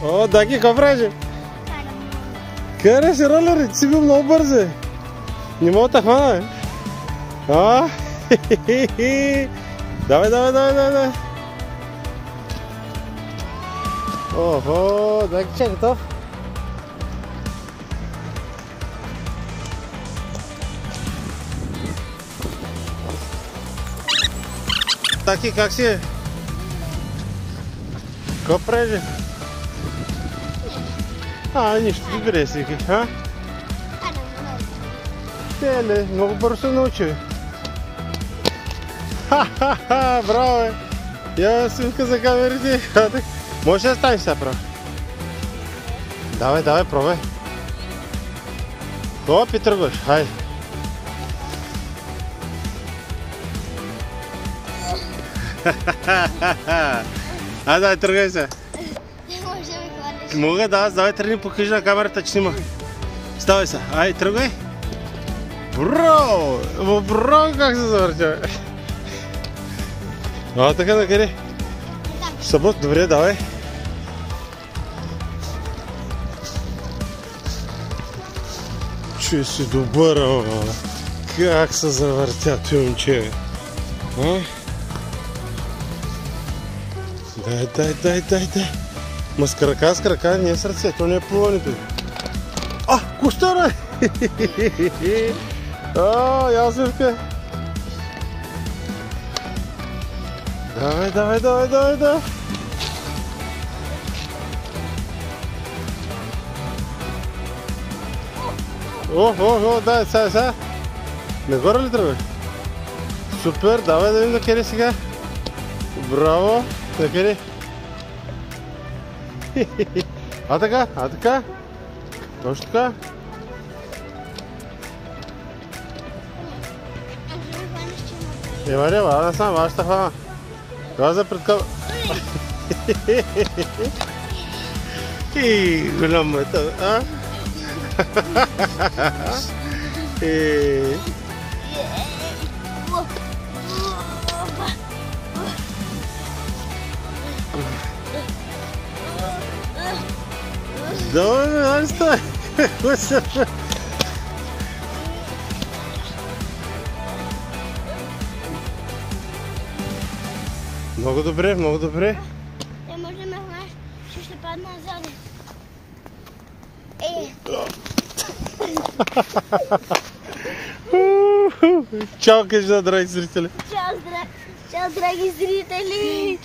О, Даки, какво правиш? Караш ролери, ти си бил много бързе. Не мога да хвана, бе. Давай, давай, давай, давай. Охо, Даки, че е готов? Даки, как си е? Какво правиш? Нищо, добре си, а? Теле, много бързо се научи. Ха-ха-ха, браво, бе! Я снимка за камерите. Можеш да станеш сега, право? Давай, давай, пробай. Оп, и тръгваш, хайде. Давай, тръгай се. Мога да, давай тръгни, покажи на камерата, че снима. Ставай се, ай, тръгвай. Браво! Браво, как се завъртя. Така, на къде? Събот, добре, давай. Че си добър, как се завъртя, той момче. Дай. Ма с крака, не е с ръце, то не е плуването. Костара! Ясвивка! Давай! Дай, сега. Нагоре ли тръгваш? Супер, давай да видим на къде сега. Браво, на къде? Така. Точно така. Марева, аз сам, аз ще хвана. Това за предкъл... Голямата, а? Давай, стой! Много добре. Не може да ме хванеш, ще падна назад. Чао, кажи на драги зрители. Чао, драги зрители!